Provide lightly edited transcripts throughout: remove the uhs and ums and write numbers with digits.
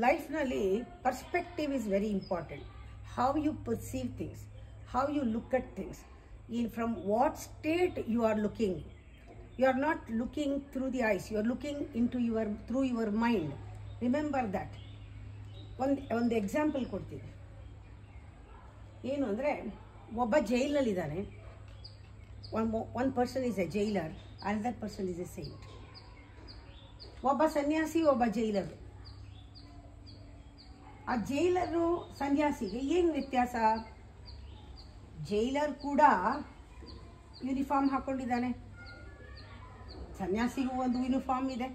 ಲೈಫ್ನಲ್ಲಿ perspective is very important. How you perceive things, how you look at things, from what state you are looking. You are not looking through the eyes, you are looking through your mind. Remember that. ಒಂದು example ಕೊಡ್ತೀನಿ. ಏನು ಅಂದರೆ, ಒಬ್ಬ ಜೈಲಲ್ಲಿದ್ದಾನೆ. One person is a jailer, another person is a saint. ಒಬ್ಬ ಸನ್ಯಾಸಿ, ಒಬ್ಬ ಜೈಲರು. ಆ ಜೈಲರು ಸನ್ಯಾಸಿಗೆ ಏನು ವ್ಯತ್ಯಾಸ? ಜೈಲರ್ ಕೂಡ ಯೂನಿಫಾರ್ಮ್ ಹಾಕ್ಕೊಂಡಿದ್ದಾನೆ, ಸನ್ಯಾಸಿಗೂ ಒಂದು ಯೂನಿಫಾರ್ಮ್ ಇದೆ.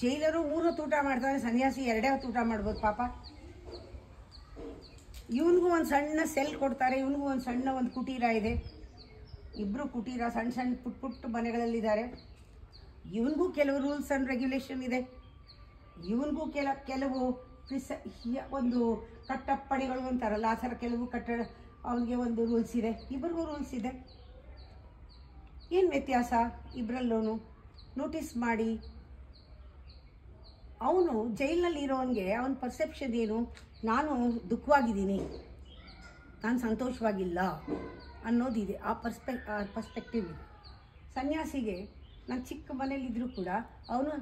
ಜೈಲರು 3 ಹೊತ್ತು ಊಟ ಮಾಡ್ತಾನೆ, ಸನ್ಯಾಸಿ 2 ಹೊತ್ತು ಊಟ ಮಾಡ್ಬೋದು ಪಾಪ. ಇವನಿಗೂ ಒಂದು ಸಣ್ಣ ಸೆಲ್ ಕೊಡ್ತಾರೆ, ಇವನಿಗೂ ಒಂದು ಸಣ್ಣ ಒಂದು ಕುಟೀರ ಇದೆ. ಇಬ್ಬರು ಕುಟೀರ, ಸಣ್ಣ ಸಣ್ಣ ಪುಟ್ಟ ಪುಟ್ಟ ಮನೆಗಳಲ್ಲಿದ್ದಾರೆ. ಇವನಿಗೂ ಕೆಲವು ರೂಲ್ಸ್ ಆ್ಯಂಡ್ ರೆಗ್ಯುಲೇಷನ್ ಇದೆ, ಇವನಿಗೂ ಕೆಲವು ಒಂದು ಕಟ್ಟಪ್ಪಣೆಗಳು ಅಂತಾರಲ್ಲ, ಆ ಥರ ಕೆಲವು ಅವನಿಗೆ ಒಂದು ರೂಲ್ಸ್ ಇದೆ, ಇಬ್ಬರಿಗೂ ರೂಲ್ಸ್ ಇದೆ. ಏನು ವ್ಯತ್ಯಾಸ ಇಬ್ಬರಲ್ಲೂ? ನೋಟಿಸ್ ಮಾಡಿ. ಅವನು ಜೈಲಿನಲ್ಲಿ ಇರೋನಿಗೆ ಅವನ ಪರ್ಸೆಪ್ಷನ್ ಏನು? ನಾನು ದುಃಖವಾಗಿದ್ದೀನಿ, ನಾನು ಸಂತೋಷವಾಗಿಲ್ಲ ಅನ್ನೋದಿದೆ, ಆ ಪರ್ಸ್ಪೆಕ್ಟಿವ್ ಇದೆ. ಸನ್ಯಾಸಿಗೆ ನಾನು ಚಿಕ್ಕ ಮನೇಲಿದ್ದರೂ ಕೂಡ ಅವನು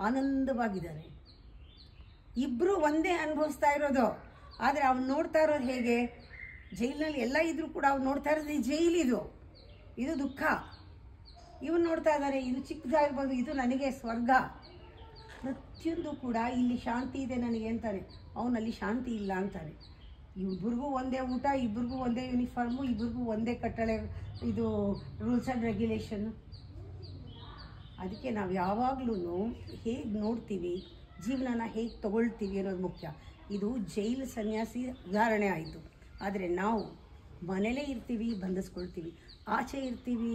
ಆನಂದವಾಗಿದ್ದಾನೆ. ಇಬ್ಬರು ಒಂದೇ ಅನುಭವಿಸ್ತಾ ಇರೋದು, ಆದರೆ ಅವನು ನೋಡ್ತಾ ಇರೋದು ಹೇಗೆ? ಜೈಲಿನಲ್ಲಿ ಎಲ್ಲ ಇದ್ರೂ ಕೂಡ ಅವ್ನು ನೋಡ್ತಾ ಇರೋದು ಜೈಲಿದು, ಇದು ದುಃಖ. ಇವನು ನೋಡ್ತಾ ಇದ್ದಾರೆ, ಇದು ಚಿಕ್ಕದಾಗಿರ್ಬೋದು, ಇದು ನನಗೆ ಸ್ವರ್ಗ. ಪ್ರತಿಯೊಂದು ಕೂಡ ಇಲ್ಲಿ ಶಾಂತಿ ಇದೆ ನನಗೆ ಅಂತಾನೆ, ಅವನಲ್ಲಿ ಶಾಂತಿ ಇಲ್ಲ ಅಂತಾನೆ. ಇಬ್ಬರಿಗೂ ಒಂದೇ ಊಟ, ಇಬ್ಬರಿಗೂ ಒಂದೇ ಯೂನಿಫಾರ್ಮು, ಇಬ್ಬರಿಗೂ ಒಂದೇ ಕಟ್ಟಳೆ, ಇದು ರೂಲ್ಸ್ ಆ್ಯಂಡ್ ರೆಗ್ಯುಲೇಷನ್ನು. ಅದಕ್ಕೆ ನಾವು ಯಾವಾಗಲೂ ಹೇಗೆ ನೋಡ್ತೀವಿ, ಜೀವನನ ಹೇಗೆ ತಗೊಳ್ತೀವಿ ಅನ್ನೋದು ಮುಖ್ಯ. ಇದು ಜೈಲು ಸನ್ಯಾಸಿ ಉದಾಹರಣೆ ಆಯಿತು. ಆದರೆ ನಾವು ಮನೇಲೇ ಇರ್ತೀವಿ, ಬಂಧಿಸ್ಕೊಳ್ತೀವಿ. ಆಚೆ ಇರ್ತೀವಿ,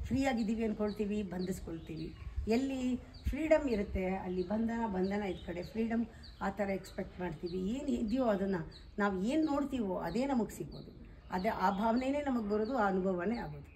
ಫ್ರೀಯಾಗಿದ್ದೀವಿ ಅಂದ್ಕೊಳ್ತೀವಿ, ಬಂಧಿಸ್ಕೊಳ್ತೀವಿ. ಎಲ್ಲಿ ಫ್ರೀಡಮ್ ಇರುತ್ತೆ ಅಲ್ಲಿ ಬಂಧನ ಇದ್ದ ಕಡೆ ಫ್ರೀಡಮ್ ಆ ಥರ ಎಕ್ಸ್ಪೆಕ್ಟ್ ಮಾಡ್ತೀವಿ. ಏನು ಇದೆಯೋ ಅದನ್ನು ನಾವು ಏನು ನೋಡ್ತೀವೋ ಅದೇ ನಮಗೆ ಸಿಗೋದು, ಅದೇ ಆ ಭಾವನೆಯೇ ನಮಗೆ ಬರೋದು, ಆ ಅನುಭವನೇ ಆಗೋದು.